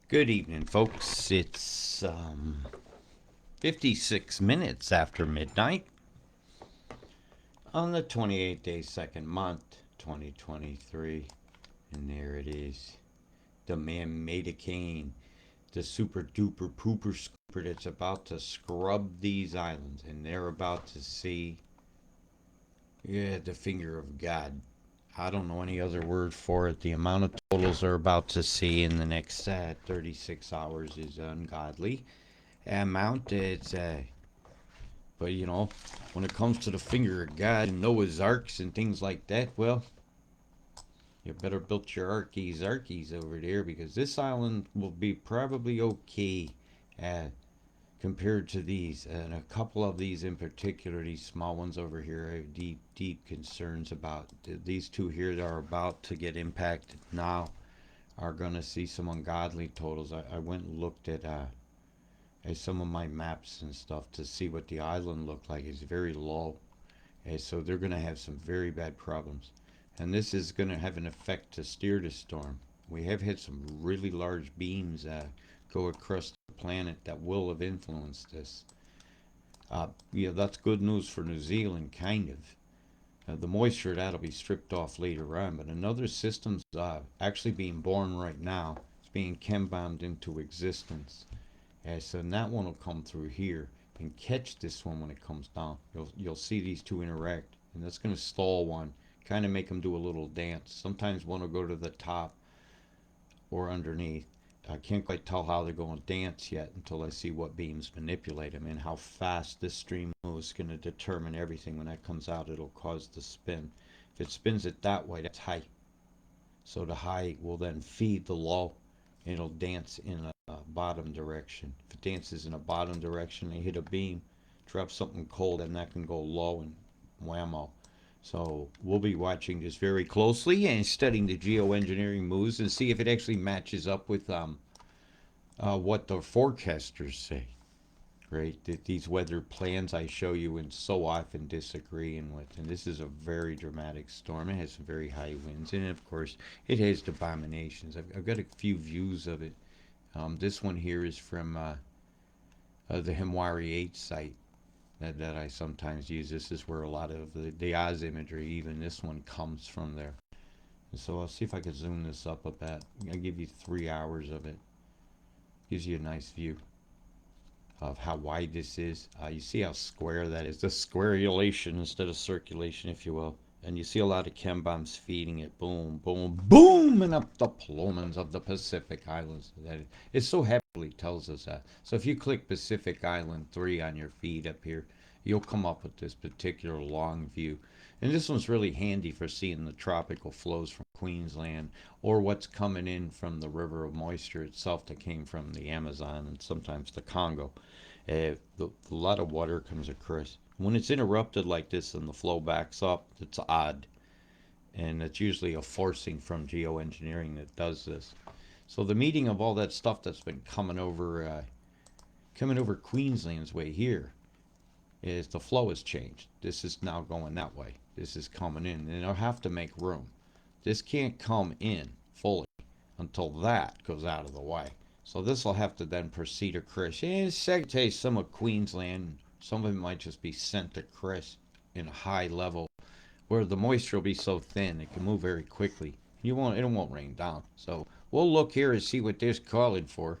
Good evening, folks. It's 56 minutes after midnight on the 28th day, second month, 2023. And there it is. The man made a cane. The super duper pooper scooper that's about to scrub these islands. And they're about to see, the finger of God. I don't know any other word for it. The amount of totals they're about to see in the next 36 hours is ungodly amount. But when it comes to the finger of God and Noah's arks and things like that, well, you better build your arkies over there, because this island will be probably okay uh, compared to these. And a couple of these in particular, these small ones over here, I have deep concerns about. These two here that are about to get impacted now are going to see some ungodly totals. I went and looked at some of my maps and stuff to see what the island looked like. It's very low, and so they're going to have some very bad problems, and this is going to have an effect to steer the storm. We have had some really large beams go across the planet that will have influenced this. That's good news for New Zealand, kind of. The moisture that'll be stripped off later on, but another system's actually being born right now. It's being chem-bombed into existence. So that one will come through here and catch this one when it comes down. You'll see these two interact, and that's going to stall one, kind of make them do a little dance. Sometimes one will go to the top or underneath. I can't quite tell how they're going to dance yet until I see what beams manipulate them, and how fast this stream moves is going to determine everything. When that comes out, it'll cause the spin. If it spins it that way, that's high. So the high will then feed the low, and it'll dance in a bottom direction. If it dances in a bottom direction, they hit a beam, drop something cold, and that can go low and whammo. So we'll be watching this very closely and studying the geoengineering moves and see if it actually matches up with what the forecasters say. Right? These weather plans I show you and so often disagreeing with. And this is a very dramatic storm. It has some very high winds. And of course, it has abominations. I've got a few views of it. This one here is from the Himwari 8 site that I sometimes use. This is where a lot of the Oz imagery, even this one, comes from there. And so I'll see if I can zoom this up a bit. I'll give you 3 hours of it. Gives you a nice view of how wide this is. You see how square that is. The squarulation instead of circulation, if you will. And you see a lot of chem bombs feeding it. Boom, boom, boom, and up the plumans of the Pacific Islands. It so happily tells us that. So if you click Pacific Island 3 on your feed up here, you'll come up with this particular long view. And this one's really handy for seeing the tropical flows from Queensland, or what's coming in from the river of moisture itself that came from the Amazon and sometimes the Congo. A lot of water comes across. When it's interrupted like this and the flow backs up, it's odd. And it's usually a forcing from geoengineering that does this. So the meeting of all that stuff that's been coming over Queensland's way here is the flow has changed. This is now going that way. This is coming in, and they'll have to make room. This can't come in fully until that goes out of the way. So this will have to then proceed across. And Secretary, some of Queensland, some of it might just be sent to Chris in a high level, where the moisture will be so thin it can move very quickly. It won't rain down. So we'll look here and see what they're calling for.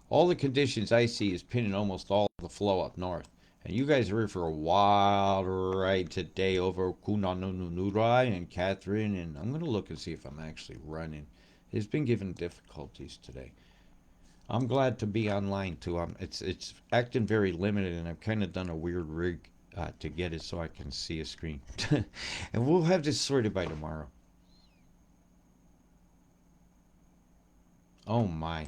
All the conditions I see is pinning almost all the flow up north. And you guys are in for a wild ride today over Kunanunurai and Catherine. And I'm going to look and see if I'm actually running. It's been given difficulties today. I'm glad to be online too. It's acting very limited, and I've kind of done a weird rig to get it so I can see a screen. And we'll have this sorted by tomorrow. Oh my.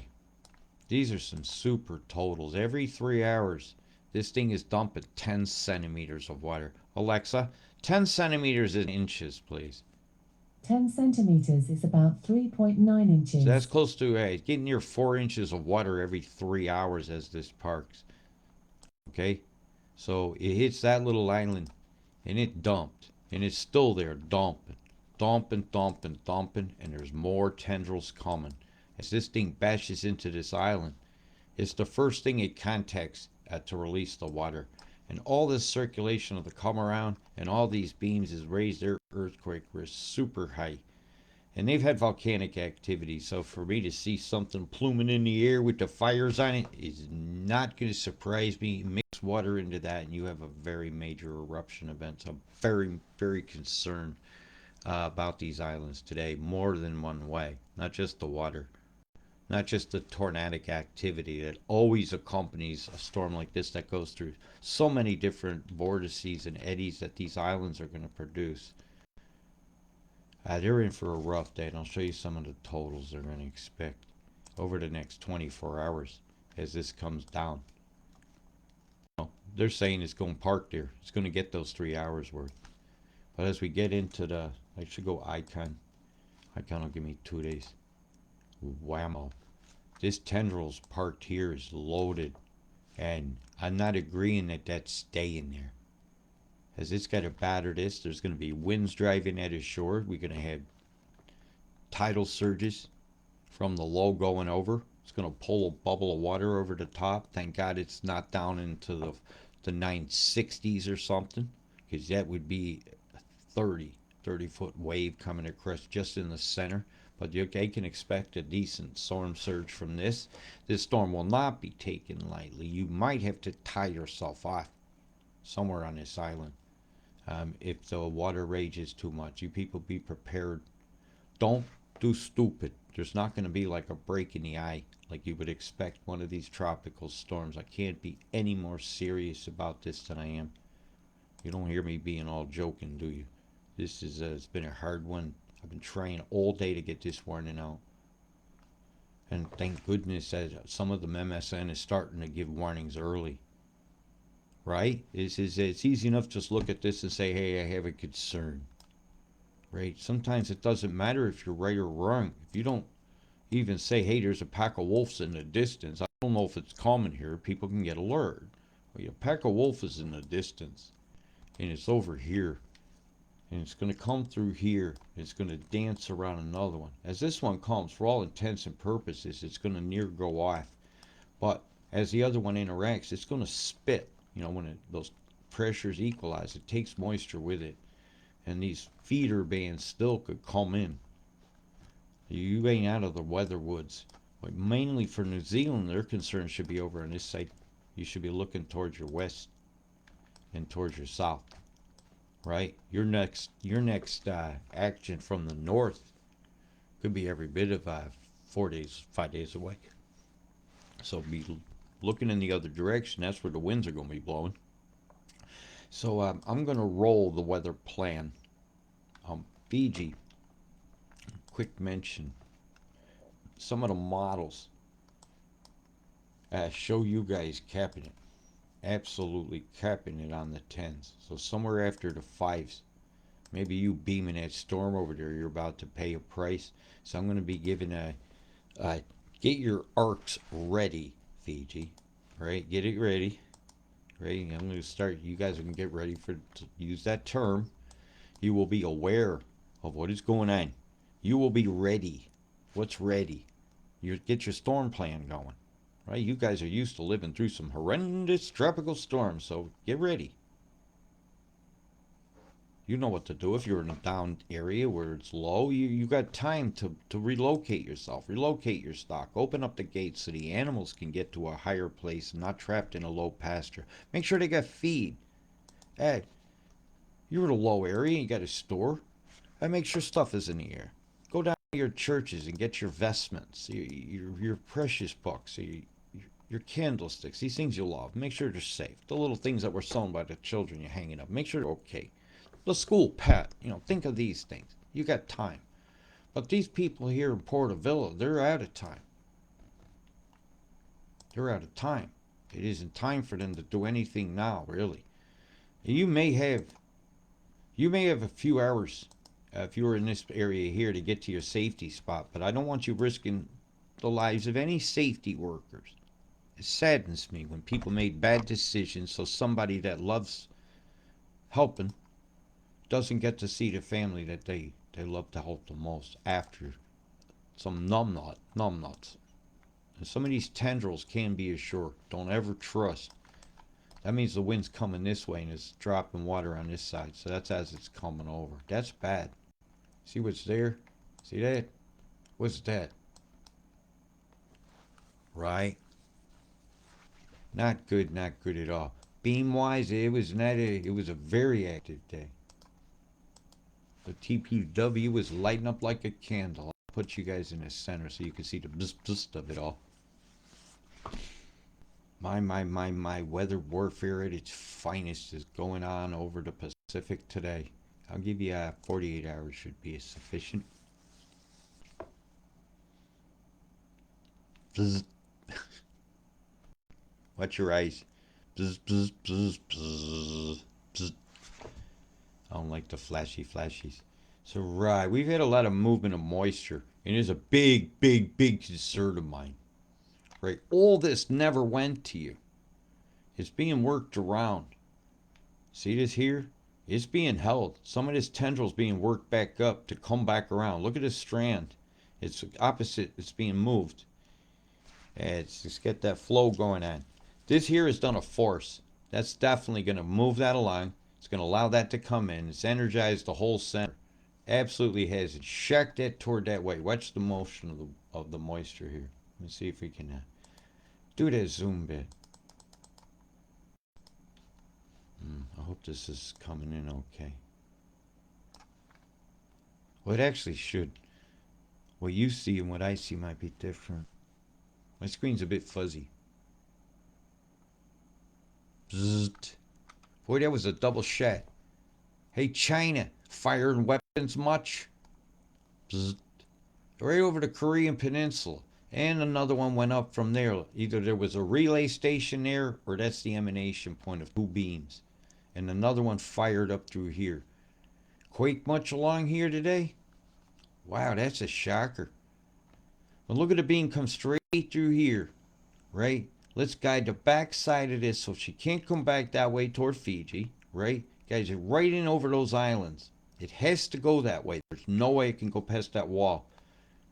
These are some super totals. Every 3 hours, this thing is dumping 10 centimeters of water. Alexa, 10 centimeters in inches, please. 10 centimeters is about 3.9 inches. So that's close to getting near 4 inches of water every 3 hours as this parks. Okay? So it hits that little island, and it dumped. And it's still there dumping, dumping, dumping, dumping, and there's more tendrils coming. As this thing bashes into this island, it's the first thing it contacts to release the water. And all this circulation of the come around and all these beams has raised their earthquake risk super high. And they've had volcanic activity, so for me to see something pluming in the air with the fires on it is not going to surprise me. Mix water into that, and you have a very major eruption event. So I'm very, very concerned about these islands today, more than one way. Not just the water, not just the tornadic activity that always accompanies a storm like this that goes through so many different vortices and eddies that these islands are going to produce. They're in for a rough day, and I'll show you some of the totals they're going to expect over the next 24 hours as this comes down. They're saying it's going to park there. It's going to get those 3 hours worth. But as we get into I should go icon. Icon will give me 2 days. Whammo. This tendrils parked here is loaded, and I'm not agreeing that that's staying there. As it's got to batter this, there's going to be winds driving at its shore. We're going to have tidal surges from the low going over. It's going to pull a bubble of water over the top. Thank God it's not down into the 960s or something, because that would be a 30-foot wave coming across just in the center. But they can expect a decent storm surge from this. This storm will not be taken lightly. You might have to tie yourself off somewhere on this island if the water rages too much. You people be prepared. Don't do stupid. There's not going to be like a break in the eye like you would expect one of these tropical storms. I can't be any more serious about this than I am. You don't hear me being all joking, do you? This is it's been a hard one. I've been trying all day to get this warning out. And thank goodness that some of them MSN is starting to give warnings early. Right? It's easy enough to just look at this and say, hey, I have a concern. Right? Sometimes it doesn't matter if you're right or wrong. If you don't even say, hey, there's a pack of wolves in the distance. I don't know if it's common here. People can get alerted. Well, a pack of wolves is in the distance. And it's over here. And it's going to come through here. It's going to dance around another one. As this one comes, for all intents and purposes, it's going to near go off. But as the other one interacts, it's going to spit. When those pressures equalize, it takes moisture with it. And these feeder bands still could come in. You ain't out of the weather woods. But mainly for New Zealand, their concern should be over on this side. You should be looking towards your west and towards your south. Right? Your next action from the north could be every bit of 5 days away. So be looking in the other direction. That's where the winds are going to be blowing. So I'm going to roll the weather plan. Fiji, quick mention. Some of the models show you guys capping it. Absolutely capping it on the 10s. So somewhere after the 5s, maybe you beaming that storm over there, you're about to pay a price. So I'm going to be giving get your arcs ready, Fiji. Right? Get it ready. Right? I'm going to start. You guys are going to get ready to use that term. You will be aware of what is going on. You will be ready. What's ready? You get your storm plan going. Right? You guys are used to living through some horrendous tropical storms, so get ready. You know what to do. If you're in a down area where it's low, you got time to relocate yourself, relocate your stock, open up the gates so the animals can get to a higher place and not trapped in a low pasture. Make sure they got feed. Hey, you're in a low area, you got a store. Make sure stuff is in the air. Go down to your churches and get your vestments, your precious books, your candlesticks, these things you love. Make sure they're safe. The little things that were sewn by the children you're hanging up. Make sure they're okay. The school pet, think of these things. You got time. But these people here in Portobello, they're out of time. They're out of time. It isn't time for them to do anything now, really. You may have a few hours if you were in this area here to get to your safety spot, but I don't want you risking the lives of any safety workers. It saddens me when people make bad decisions so somebody that loves helping doesn't get to see the family that they love to help the most after some numbnuts. And some of these tendrils can be ashore. Don't ever trust. That means the wind's coming this way and it's dropping water on this side. So that's as it's coming over. That's bad. See what's there? See that? What's that? Right? Not good at all. Beam wise, it was a very active day. The TPW was lighting up like a candle. I'll put you guys in the center so you can see the bzz of it all. My weather warfare at its finest is going on over the Pacific today. I'll give you 48 hours should be sufficient. Bzz. Watch your eyes. Bzz, bzz, bzz, bzz, bzz. I don't like the flashies. So, right, we've had a lot of movement of moisture, and it's a big concern of mine. Right, all this never went to you. It's being worked around. See this here? It's being held. Some of this tendril's being worked back up to come back around. Look at this strand. It's opposite. It's being moved. It's just get that flow going on. This here is done a force. That's definitely going to move that along. It's going to allow that to come in. It's energized the whole center. Absolutely has it. Shack that toward that way. Watch the motion of the moisture here. Let me see if we can do that zoom bit. I hope this is coming in okay. Well, it actually should. What you see and what I see might be different. My screen's a bit fuzzy. Bzzzt. Boy, that was a double shot. Hey, China, firing weapons much? Bzzzt. Right over the Korean Peninsula. And another one went up from there. Either there was a relay station there, or that's the emanation point of two beams. And another one fired up through here. Quake much along here today? Wow, that's a shocker. But look at the beam come straight through here, right? Let's guide the back side of this so she can't come back that way toward Fiji, right? Guys, it right in over those islands. It has to go that way. There's no way it can go past that wall.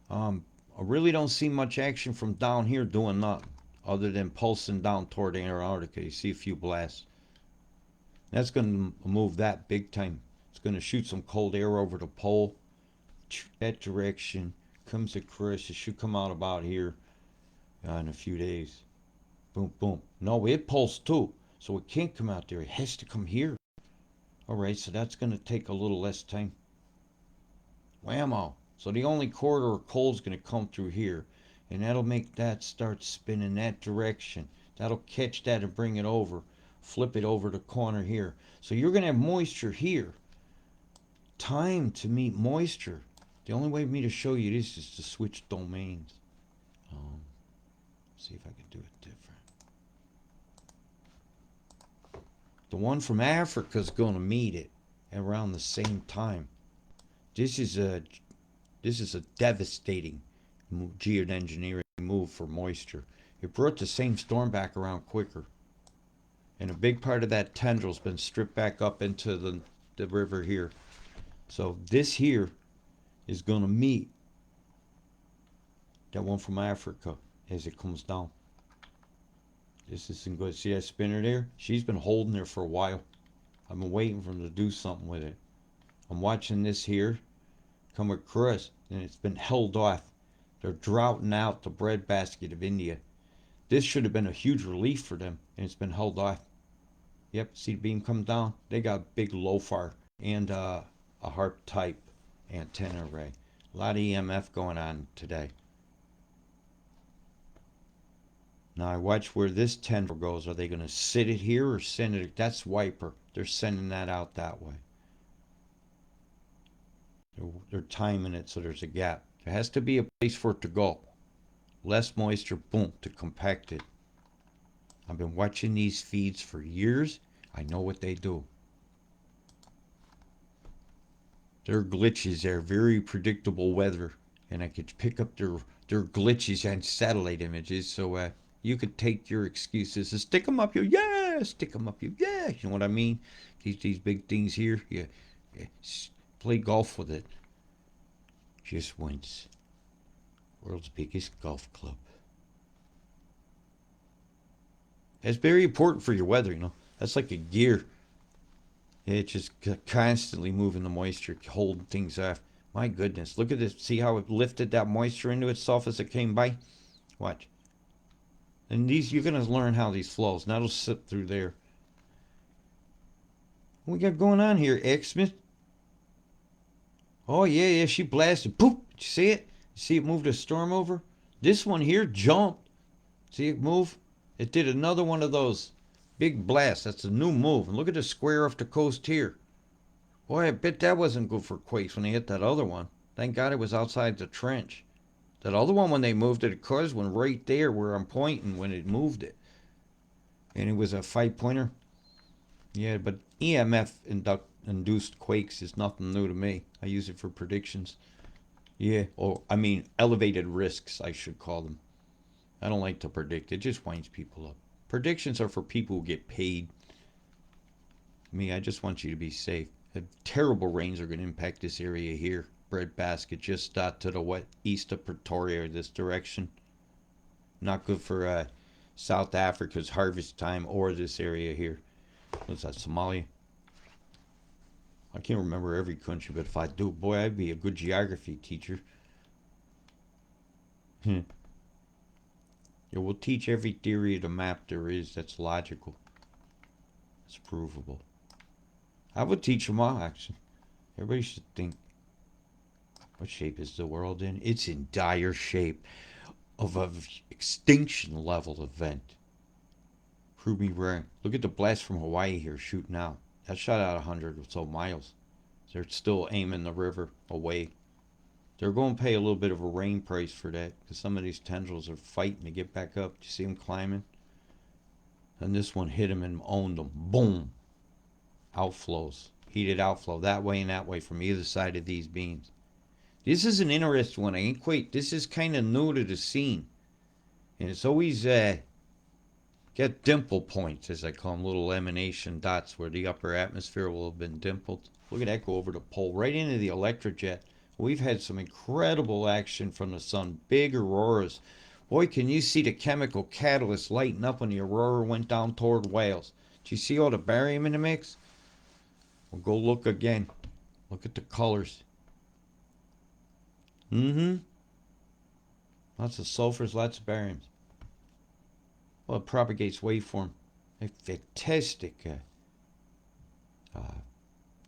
I really don't see much action from down here doing nothing other than pulsing down toward Antarctica. You see a few blasts. That's going to move that big time. It's going to shoot some cold air over the pole. That direction comes across. It should come out about here in a few days. Boom, boom. No, it pulsed too. So it can't come out there. It has to come here. All right, so that's going to take a little less time. Whammo. So the only corridor of cold is going to come through here. And that'll make that start spinning that direction. That'll catch that and bring it over. Flip it over the corner here. So you're going to have moisture here. Time to meet moisture. The only way for me to show you this is to switch domains. See if I can do it different. The one from Africa is going to meet it around the same time. This is a devastating geoengineering move for moisture. It brought the same storm back around quicker. And a big part of that tendril's been stripped back up into the river here. So this here is going to meet that one from Africa as it comes down. This isn't good. See that spinner there? She's been holding there for a while. I've been waiting for them to do something with it. I'm watching this here come across, and it's been held off. They're droughting out the breadbasket of India. This should have been a huge relief for them, and it's been held off. Yep, see the beam come down? They got big LOFAR and a HARP type antenna array. A lot of EMF going on today. Now I watch where this tendril goes. Are they going to sit it here or send it? That's wiper. They're sending that out that way. They're timing it so there's a gap. There has to be a place for it to go. Less moisture, boom, to compact it. I've been watching these feeds for years. I know what they do. Their glitches are very predictable weather, and I could pick up their glitches on satellite images, so you could take your excuses and stick them up here. Yeah, stick them up here. Yeah, you know what I mean? These big things here. Yeah, play golf with it. Just once. World's biggest golf club. It's very important for your weather, you know. That's like a gear. It's just constantly moving the moisture, holding things off. My goodness, look at this. See how it lifted that moisture into itself as it came by? Watch. And these, you're going to learn how these flows. Now it'll sit through there. What we got going on here, X-Smith? Oh, yeah, she blasted. Poop! Did you see it? See it moved a storm over? This one here jumped. See it move? It did another one of those big blasts. That's a new move. And look at the square off the coast here. Boy, I bet that wasn't good for quakes when they hit that other one. Thank God it was outside the trench. That other one, when they moved it, it caused one right there where I'm pointing when it moved it. And it was a 5-pointer. Yeah, but EMF induced quakes is nothing new to me. I use it for predictions. Yeah, or I mean elevated risks, I should call them. I don't like to predict. It just winds people up. Predictions are for people who get paid. Me, I just want you to be safe. Terrible rains are going to impact this area here. Breadbasket just to the east of Pretoria, this direction. Not good for South Africa's harvest time or this area here. What's that, Somalia? I can't remember every country, but if I do, boy, I'd be a good geography teacher. Yeah, we'll teach every theory of the map there is that's logical. It's provable. I would teach them all, actually. Everybody should think. What shape is the world in? It's in dire shape of an extinction level event. Prove me wrong. Look at the blast from Hawaii here shooting out. That shot out 100 or so miles. They're still aiming the river away. They're going to pay a little bit of a rain price for that because some of these tendrils are fighting to get back up. Do you see them climbing? And this one hit them and owned them. Boom. Outflows. Heated outflow that way and that way from either side of these beams. This is an interesting one. I ain't quite. This is kind of new to the scene. And it's always get dimple points, as I call them, little emanation dots where the upper atmosphere will have been dimpled. Look at that go over the pole, right into the electric jet. We've had some incredible action from the sun, big auroras. Boy, can you see the chemical catalyst lighting up when the aurora went down toward Wales. Did you see all the barium in the mix? We'll go look again. Look at the colors. Lots of sulfurs, lots of bariums. Well, it propagates waveform. Fantastic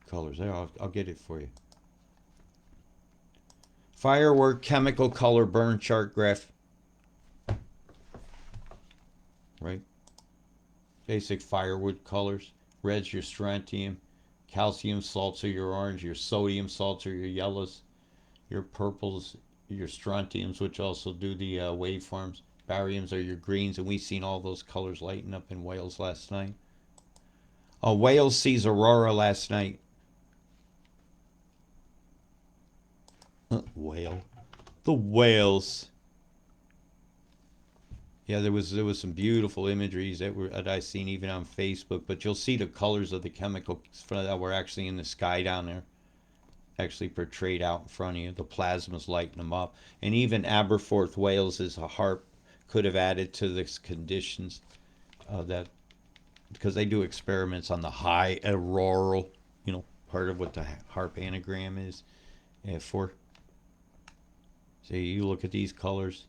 colors. I'll get it for you. Firework chemical color burn chart graph. Right? Basic firewood colors. Red's your strontium. Calcium salts are your orange. Your sodium salts are your yellows. Your purples, your strontiums, which also do the waveforms. Bariums are your greens, and we've seen all those colors lighting up in Wales last night. Wales sees aurora last night. Whale. The whales. Yeah, there was some beautiful imageries that I seen even on Facebook, but you'll see the colors of the chemicals that were actually in the sky down there, actually portrayed out in front of you. The plasma's lighting them up, and even Aberforth, Wales, is a HARP could have added to the conditions that because they do experiments on the high auroral, part of what the HARP anagram is for. So you look at these colors,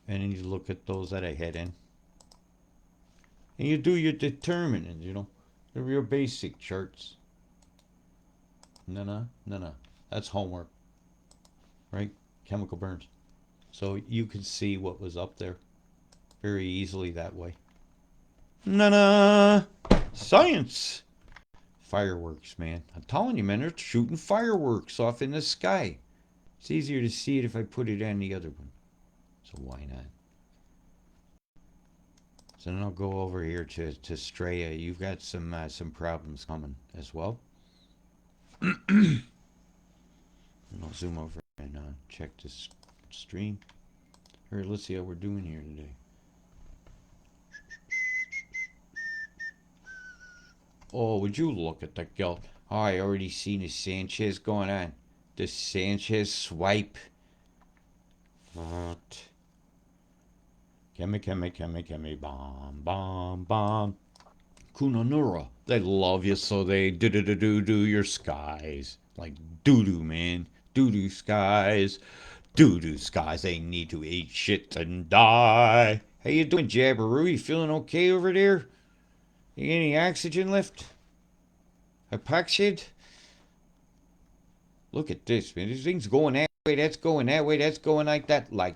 and then you look at those that I had in, and you do your determining. They're real basic charts. No. That's homework, right? Chemical burns. So you could see what was up there very easily that way. Science! Fireworks, man. I'm telling you, man, they're shooting fireworks off in the sky. It's easier to see it if I put it on the other one. So why not? So then I'll go over here to Straya. You've got some problems coming as well. And I'll zoom over and check this stream. Here, let's see how we're doing here today. Oh, would you look at the gelt? Oh, I already seen the Sanchez going on. The Sanchez swipe. Kemi, bomb, bomb, bomb. Kunanura. They love you, so they do your skies. Like doo-doo, man. Doo-doo skies. Doo-doo skies. They need to eat shit and die. How you doing, Jabberoo? You feeling okay over there? You get any oxygen left? Hypoxia? Look at this, man. This thing's going that way, that's going that way, that's going like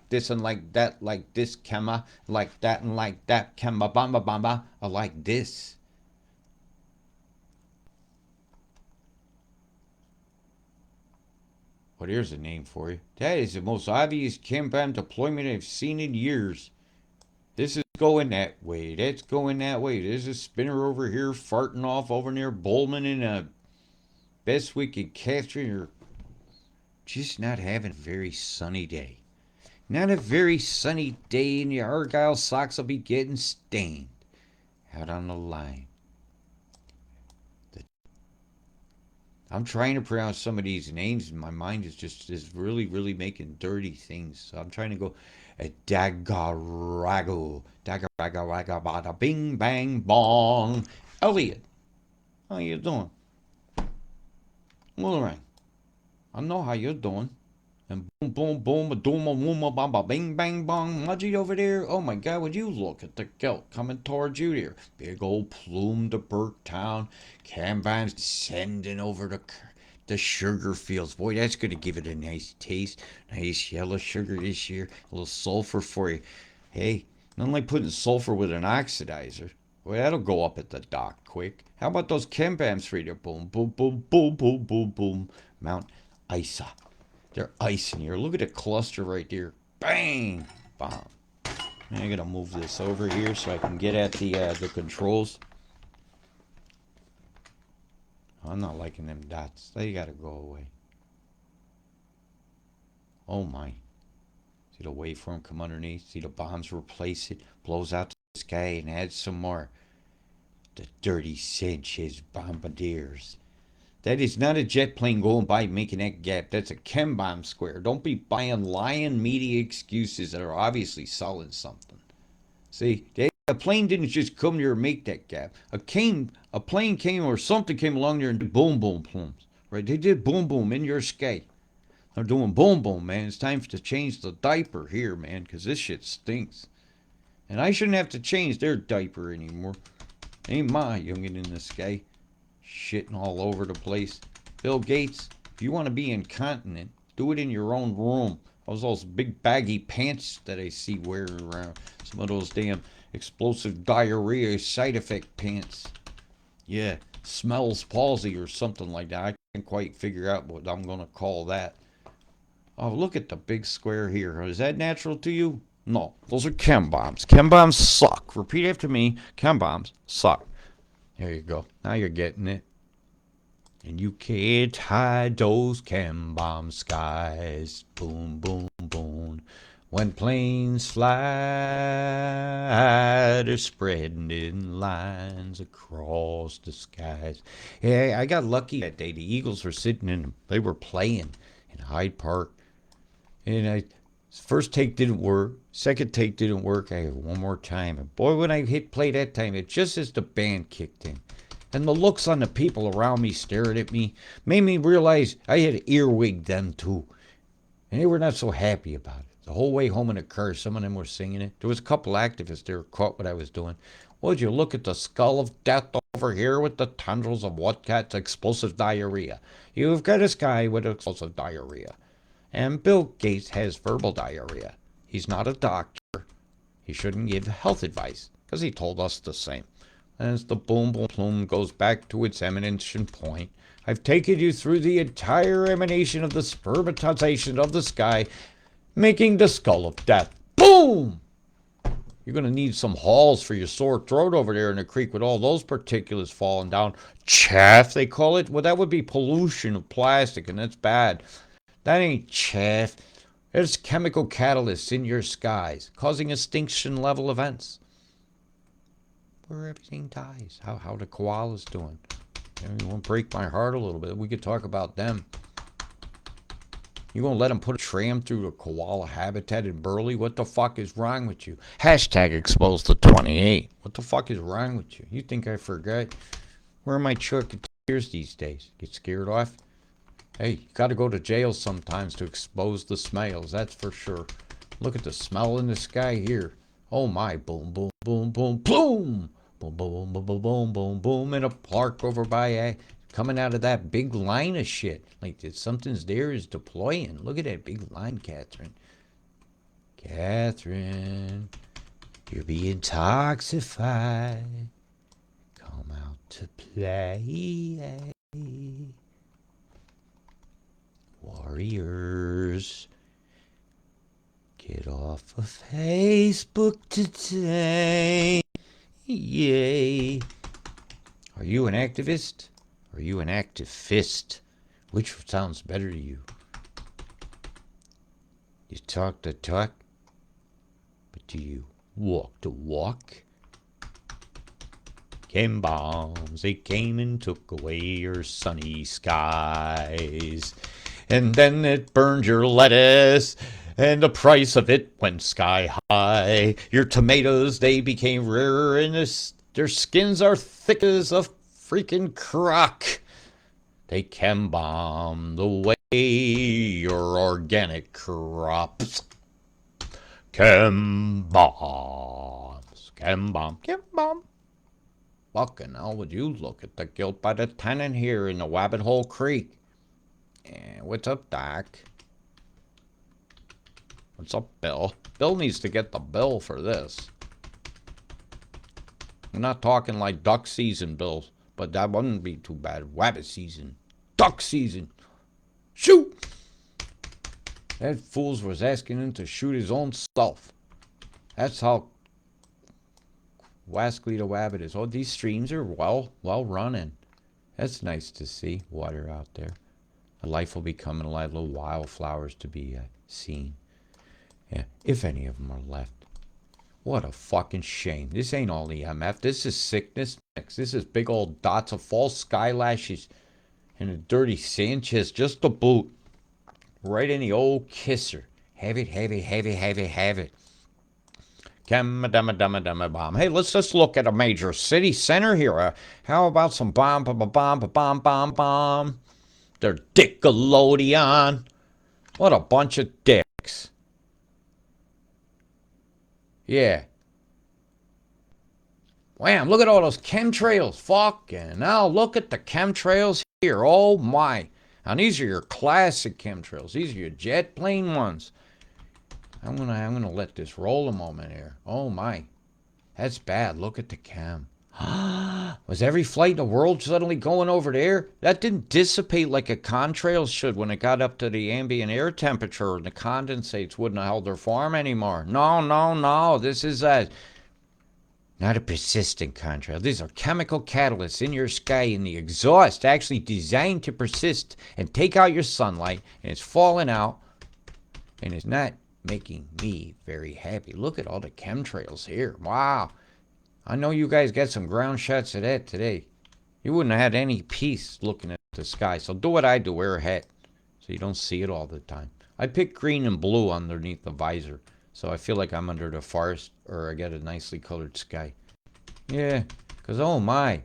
this and like that, like this, kema, like that and like that, kema, bamba, bamba, or like this. Well, here's a name for you. That is the most obvious chem bomb deployment I've seen in years. This is going that way, that's going that way. There's a spinner over here farting off over near Bowman in a best we could capture. You're just not having a very sunny day. Not a very sunny day, and your Argyle socks will be getting stained out on the line. I'm trying to pronounce some of these names, and my mind is really, really making dirty things. So I'm trying to go Dagarago, Dagaraga, bada, bing, bang, bong. Elliot, how you doing? All right, I know how you're doing. And boom, boom, boom, a doom, a woom, a bam, bing, bang, bong. Mudgy over there. Oh my God, would you look at the gelt coming towards you there? Big old plume to Burketown. Cambines descending over the sugar fields. Boy, that's going to give it a nice taste. Nice yellow sugar this year. A little sulfur for you. Hey, nothing like putting sulfur with an oxidizer. Boy, that'll go up at the dock quick. How about those chembams for you? Boom, boom, boom, boom, boom, boom, boom. Mount Isa. They're icing here. Look at the cluster right there. Bang! Bomb. I gotta move this over here so I can get at the controls. I'm not liking them dots. They gotta go away. Oh my. See the waveform come underneath? See the bombs replace it? Blows out the sky and adds some more. The dirty Sanchez bombardiers. That is not a jet plane going by making that gap. That's a chem bomb square. Don't be buying lying media excuses that are obviously selling something. See, a plane didn't just come here and make that gap. A plane came or something came along there and did boom boom plumes. Right? They did boom boom in your sky. They're doing boom boom, man. It's time to change the diaper here, man, because this shit stinks. And I shouldn't have to change their diaper anymore. Ain't my youngin' in the sky. Shitting all over the place. Bill Gates, if you want to be incontinent, do it in your own room. Those big baggy pants that I see wearing around. Some of those damn explosive diarrhea side effect pants. Yeah, smells palsy or something like that. I can't quite figure out what I'm going to call that. Oh, look at the big square here. Is that natural to you? No, those are chem bombs. Chem bombs suck. Repeat after me. Chem bombs suck. There you go. Now you're getting it. And you can't hide those chem bomb skies. Boom, boom, boom. When planes fly, they're spreading in lines across the skies. Yeah, I got lucky that day. The Eagles were they were playing in Hyde Park. And first take didn't work. Second take didn't work. I had one more time. And boy, when I hit play that time, it just as the band kicked in. And the looks on the people around me staring at me made me realize I had earwigged them too. And they were not so happy about it. The whole way home in the car, some of them were singing it. There was a couple activists there who caught what I was doing. Would you look at the skull of death over here with the tendrils of what got explosive diarrhea? You've got this guy with explosive diarrhea. And Bill Gates has verbal diarrhea. He's not a doctor. He shouldn't give health advice because he told us the same. As the boom boom plume goes back to its emanation point, I've taken you through the entire emanation of the spermatization of the sky, making the skull of death. Boom! You're going to need some halls for your sore throat over there in the creek with all those particulates falling down. Chaff, they call it. Well, that would be pollution of plastic, and that's bad. That ain't chaff. There's chemical catalysts in your skies, causing extinction level events. Where everything dies. How the koalas doing. You won't break my heart a little bit. We could talk about them. You gonna let them put a tram through the koala habitat in Burley? What the fuck is wrong with you? Hashtag exposed to 28. What the fuck is wrong with you? You think I forgot? Where are my chocolatiers these days? Get scared off? Hey, you gotta go to jail sometimes to expose the smells, that's for sure. Look at the smell in the sky here. Oh my, boom, boom, boom, boom, boom! Boom, boom, boom, boom, boom, boom, boom, in a park over by coming out of that big line of shit. Like something's there is deploying. Look at that big line, Catherine. Catherine, you're being toxified. Come out to play. Warriors, get off of Facebook today. Yay. Are you an activist? Or are you an activist? Which sounds better to you? You talk the talk, but do you walk the walk? Chem bombs, they came and took away your sunny skies. And then it burned your lettuce, and the price of it went sky high. Your tomatoes, they became rare, and their skins are thick as a freaking crock. They chem bomb away your organic crops. Chem bombs, chem bomb, chem bomb. Fucking hell, would you look at the guilt by the tenant here in the Wabbit Hole Creek? What's up, Doc? What's up, Bill? Bill needs to get the bill for this. We're not talking like duck season, Bill, but that wouldn't be too bad. Wabbit season. Duck season. Shoot! That fool was asking him to shoot his own self. That's how wascally the Wabbit is. Oh, these streams are well running. That's nice to see. Water out there. The life will be coming alive. Little wildflowers to be seen. Yeah, if any of them are left. What a fucking shame. This ain't all EMF. This is sickness mix. This is big old dots of false sky lashes and a dirty Sanchez just to boot. Right in the old kisser. Have it, have it, have it, have it, have it. Bomb. Hey, let's just look at a major city center here. How about some bomb? They're Dickelodeon. What a bunch of dicks. Yeah. Wham, look at all those chemtrails. Fucking hell, look at the chemtrails here. Oh my. And these are your classic chemtrails. These are your jet plane ones. I'm gonna let this roll a moment here. Oh my. That's bad. Look at the chem. Was every flight in the world suddenly going over there? That didn't dissipate like a contrail should when it got up to the ambient air temperature and the condensates wouldn't have held their form anymore. No. This is not a persistent contrail. These are chemical catalysts in your sky in the exhaust actually designed to persist and take out your sunlight, and it's falling out and it's not making me very happy. Look at all the chemtrails here. Wow. I know you guys got some ground shots of that today. You wouldn't have had any peace looking at the sky. So do what I do. Wear a hat so you don't see it all the time. I pick green and blue underneath the visor. So I feel like I'm under the forest or I get a nicely colored sky. Yeah, because oh my.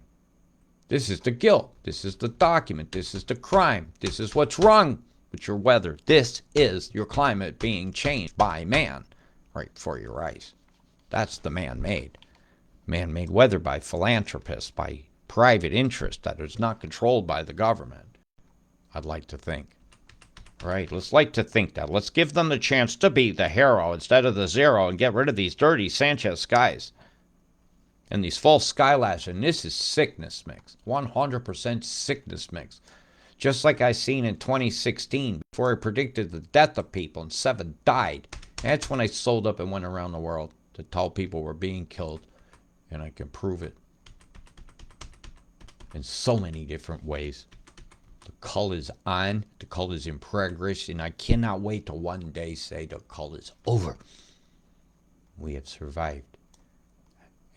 This is the guilt. This is the document. This is the crime. This is what's wrong with your weather. This is your climate being changed by man right before your eyes. That's the man-made. Man-made weather by philanthropists, by private interest that is not controlled by the government. I'd like to think. Right? Let's like to think that. Let's give them the chance to be the hero instead of the zero and get rid of these dirty Sanchez skies. And these false skylashes. And this is sickness mix. 100% sickness mix. Just like I seen in 2016 before I predicted the death of people and 7 died. That's when I sold up and went around the world to tell people we're being killed. And I can prove it in so many different ways. The cull is on. The cull is in progress. And I cannot wait to one day say the cull is over. We have survived.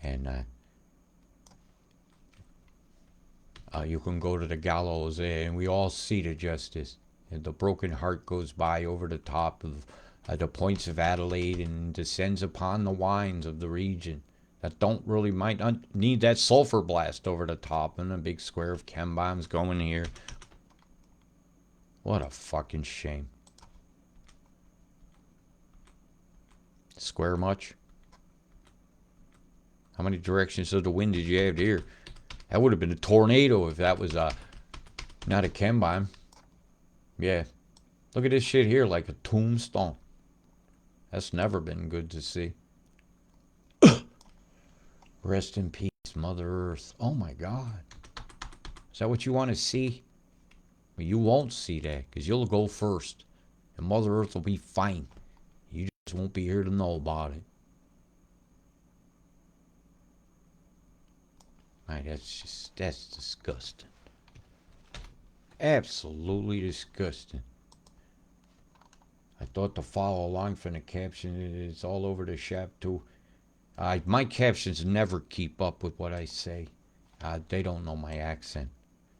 And you can go to the gallows and we all see the justice. And the broken heart goes by over the top of the points of Adelaide and descends upon the wines of the region that don't really might not need that sulfur blast over the top and a big square of chem bombs going here. What a fucking shame. Square much? How many directions of the wind did you have here? That would have been a tornado if that was not a chem bomb. Yeah. Look at this shit here like a tombstone. That's never been good to see. Rest in peace, Mother Earth. Oh my God. Is that what you want to see? Well, you won't see that because you'll go first. And Mother Earth will be fine. You just won't be here to know about it. Right, that's disgusting. Absolutely disgusting. I thought to follow along from the caption, it's all over the shop too. My captions never keep up with what I say. They don't know my accent.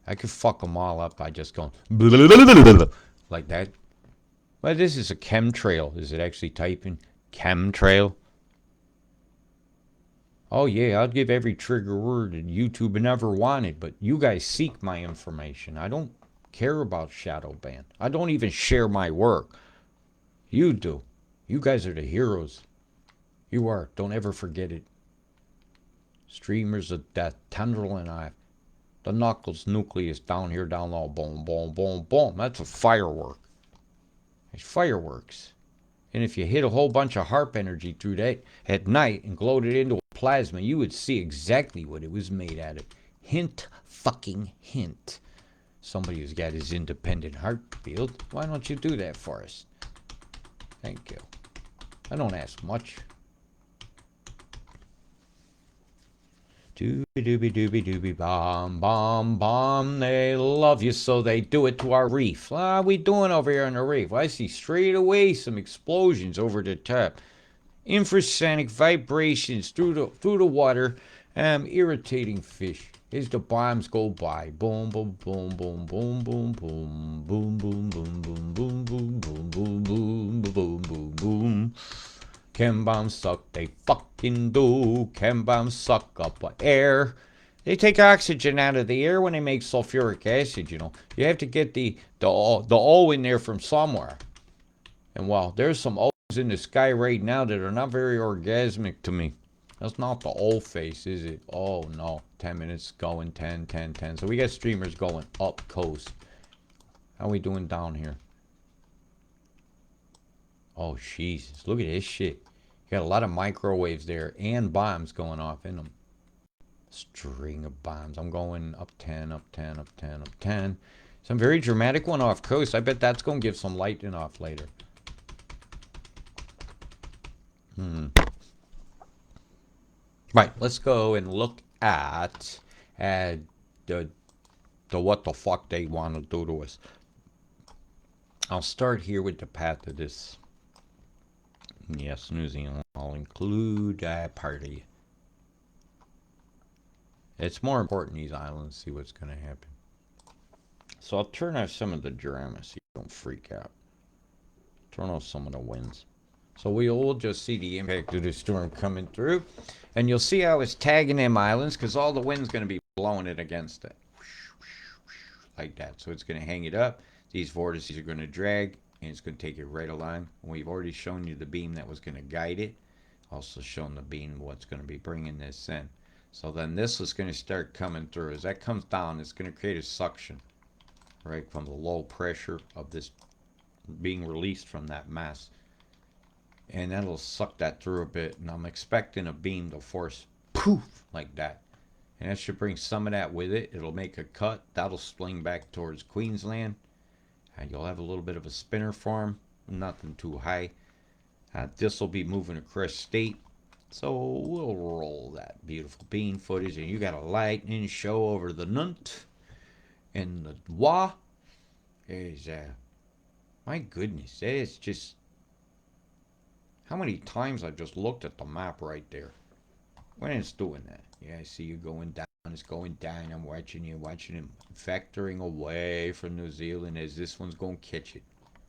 I could fuck them all up by just going like that. Well, this is a chemtrail. Is it actually typing chemtrail? Oh yeah, I'll give every trigger word that YouTube never wanted, but you guys seek my information. I don't care about shadow ban. I don't even share my work. You do. You guys are the heroes. You are. Don't ever forget it. Streamers of death, tendril and I. The knuckles nucleus down here, down low. Boom, boom, boom, boom. That's a firework. It's fireworks. And if you hit a whole bunch of HARP energy through that at night and glowed it into a plasma, you would see exactly what it was made out of. Hint, fucking hint. Somebody who's got his independent heart field. Why don't you do that for us? Thank you. I don't ask much. Doobie doobie doobie doobie bomb bomb bomb. They love you, so they do it to our reef. What are we doing over here on the reef? Well, I see straight away some explosions over the top. Infrasonic vibrations through the water. Irritating fish. As the bombs go by. Boom boom boom boom boom boom boom boom boom boom boom boom boom boom boom boom boom boom boom. Chem bombs suck, they fucking do. Chem bombs suck up air. They take oxygen out of the air when they make sulfuric acid, you know. You have to get the O in there from somewhere. And well, there's some O's in the sky right now that are not very orgasmic to me. That's not the O face, is it? Oh no. 10 minutes going, 10, 10, 10. So we got streamers going up coast. How we doing down here? Oh, Jesus. Look at this shit. You got a lot of microwaves there and bombs going off in them. String of bombs. I'm going up 10, up 10, up 10, up 10. Some very dramatic one off coast. I bet that's going to give some lightning off later. Right. Let's go and look at the what the fuck they want to do to us. I'll start here with the path of this. Yes, New Zealand. I'll include that party. It's more important these islands. See what's going to happen. So I'll turn off some of the drama so you don't freak out. Turn off some of the winds. So we'll just see the impact of the storm coming through. And you'll see how it's tagging them islands because all the wind's going to be blowing it against it. Like that. So it's going to hang it up. These vortices are going to drag. And it's going to take it right along. We've already shown you the beam that was going to guide it. Also shown the beam what's going to be bringing this in. So then this is going to start coming through. As that comes down, it's going to create a suction. Right from the low pressure of this being released from that mass. And that'll suck that through a bit. And I'm expecting a beam to force poof like that. And that should bring some of that with it. It'll make a cut. That'll swing back towards Queensland. And you'll have a little bit of a spinner form. Nothing too high. This will be moving across state. So we'll roll that beautiful beam footage. And you got a lightning show over the Nunt. And the Dwa. Is my goodness. That is just... How many times I just looked at the map right there when it's doing that. Yeah, I see you going down It's going down. I'm watching it vectoring away from New Zealand as this one's going to catch it.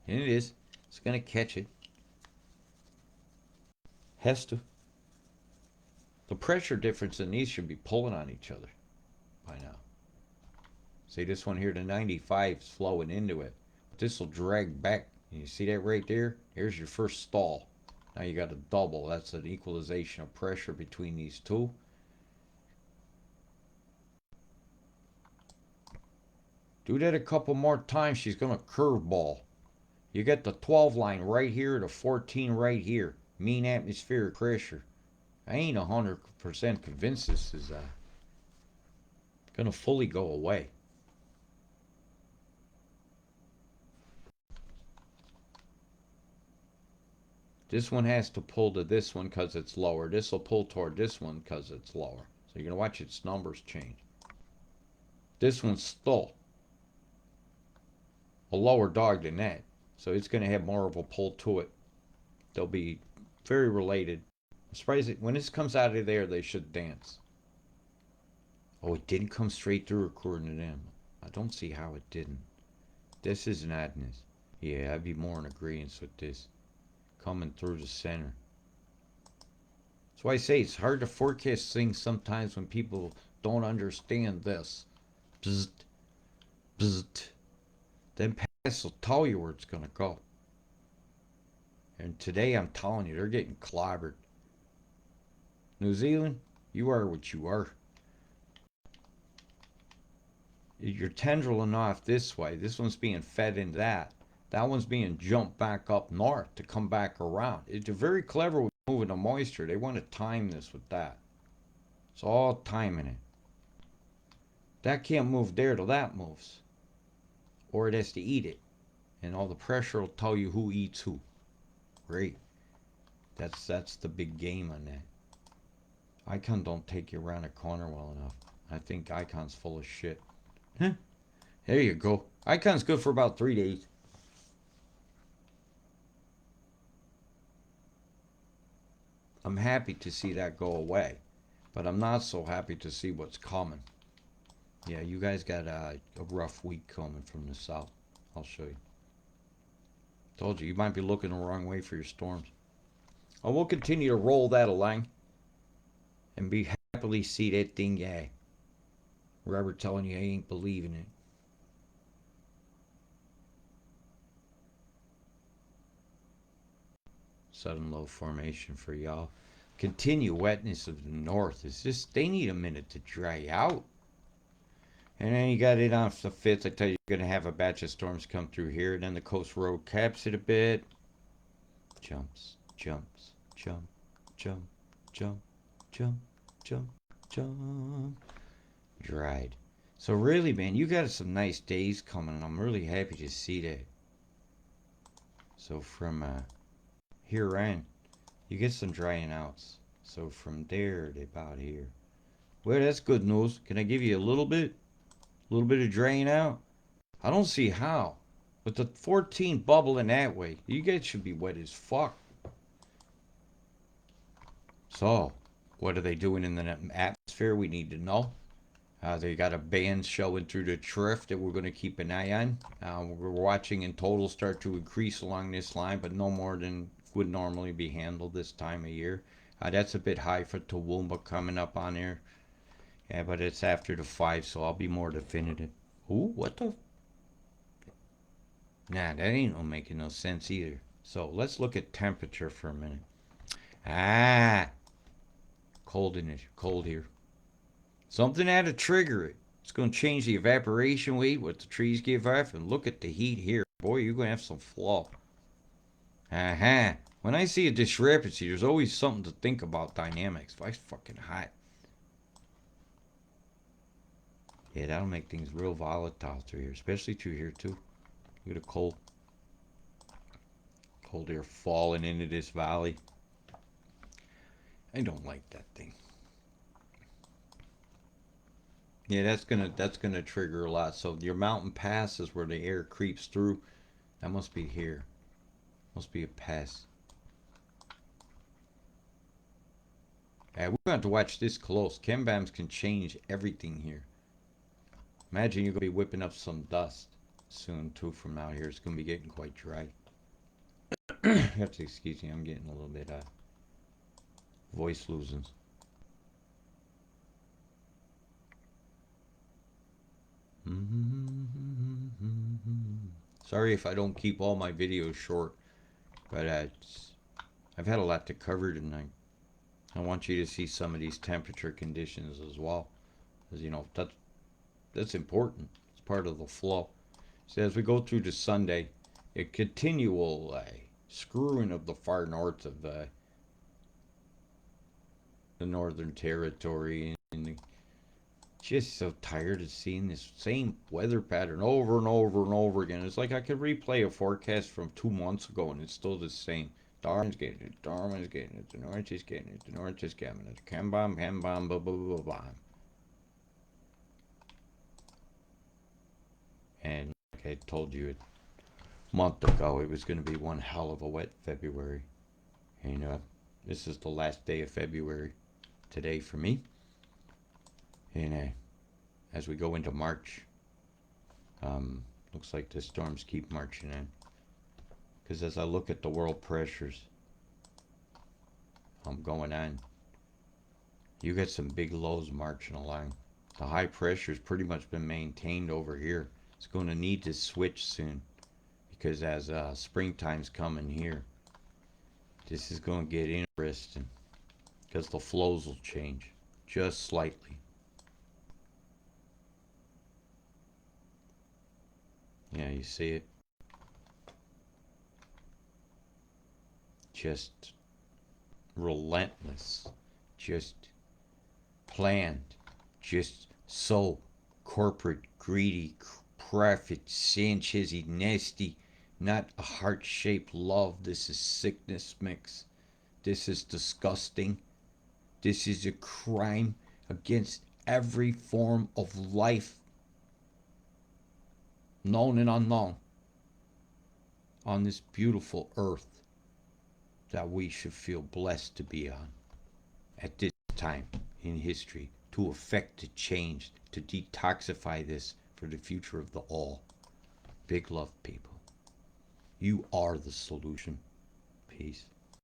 And it is. It's going to catch it. Has to. The pressure difference in these should be pulling on each other by now. See, this one here, the 95 is flowing into it. This will drag back. You see that right there? Here's your first stall. Now you got a double. That's an equalization of pressure between these two. Do that a couple more times, she's going to curveball. You get the 12 line right here, the 14 right here. Mean atmospheric pressure. I ain't 100% convinced this is going to fully go away. This one has to pull to this one because it's lower. This will pull toward this one because it's lower. So you're going to watch its numbers change. This one's still a lower dog than that. So it's going to have more of a pull to it. They'll be very related. I'm surprised when this comes out of there, they should dance. Oh, it didn't come straight through according to them. I don't see how it didn't. This is an oddness. Yeah, I'd be more in agreement with this. Coming through the center. That's why I say it's hard to forecast things sometimes when people don't understand this. Bzzzt, bzzzt. Then pass will tell you where it's going to go. And today I'm telling you, they're getting clobbered. New Zealand, you are what you are. You're tendriling off this way. This one's being fed into that. That one's being jumped back up north to come back around. They're very clever with moving the moisture. They want to time this with that. It's all timing it. That can't move there till that moves. Or it has to eat it. And all the pressure will tell you who eats who. Great. That's the big game on that. Icon don't take you around a corner well enough. I think Icon's full of shit. Huh? There you go. Icon's good for about 3 days. I'm happy to see that go away, but I'm not so happy to see what's coming. Yeah, you guys got a rough week coming from the south. I'll show you. Told you, you might be looking the wrong way for your storms. I will continue to roll that along and be happily see that thing, yeah. Robert telling you I ain't believing it. Sudden low formation for y'all. Continue wetness of the north. It's just, they need a minute to dry out. And then you got it off the 5th. I tell you, you're going to have a batch of storms come through here. And then the coast road caps it a bit. Jumps, jumps, jump, jump, jump, jump, jump, jump. Dried. So really, man, you got some nice days coming. And I'm really happy to see that. So from here on, you get some drying outs. So from there to about here. Well, that's good news. Can I give you a little bit? A little bit of drying out? I don't see how. With the 14 bubbling that way, you guys should be wet as fuck. So, what are they doing in the atmosphere? We need to know. They got a band showing through the drift that we're going to keep an eye on. We're watching in total start to increase along this line, but no more than would normally be handled this time of year. That's a bit high for Toowoomba coming up on there. Yeah, but it's after the 5, so I'll be more definitive. Ooh, what the? Nah, that ain't no making no sense either. So let's look at temperature for a minute. Cold in it, cold here. Something had to trigger it. It's going to change the evaporation rate, what the trees give off, and look at the heat here. Boy, you're going to have some flow. When I see a discrepancy, there's always something to think about dynamics. It's fucking hot. Yeah, that'll make things real volatile through here, especially through here too. Look at the cold air falling into this valley. I don't like that thing. Yeah, that's gonna trigger a lot. So your mountain passes where the air creeps through. That must be here. Must be a pass. we're going to have to watch this close. Chem bombs can change everything here. Imagine you're going to be whipping up some dust soon, too, from out here. It's going to be getting quite dry. You have to excuse me. I'm getting a little bit voice losing. Sorry if I don't keep all my videos short, but I've had a lot to cover tonight. I want you to see some of these temperature conditions as well, because that's important. It's part of the flow. So as we go through to Sunday, a continual screwing of the far north of the Northern Territory, and just so tired of seeing this same weather pattern over and over and over again. It's like I could replay a forecast from 2 months ago and it's still the same. Darwin's getting it, Darwin's getting it, the North is getting it, the North is getting it, chem bomb, blah, blah, blah, blah. And like I told you a month ago, it was going to be one hell of a wet February. And this is the last day of February today for me. And as we go into March, looks like the storms keep marching in. Because as I look at the world pressures going on, you got some big lows marching along. The high pressure's pretty much been maintained over here. It's going to need to switch soon, because as springtime's coming here, this is going to get interesting, because the flows will change just slightly. Yeah, you see it? Just relentless, just planned, just so corporate, greedy, profit, Sanchezy, nasty, not a heart-shaped love. This is sickness mix. This is disgusting. This is a crime against every form of life, known and unknown, on this beautiful earth that we should feel blessed to be on at this time in history, to effect the change, to detoxify this for the future of the all. Big love, people. You are the solution. Peace.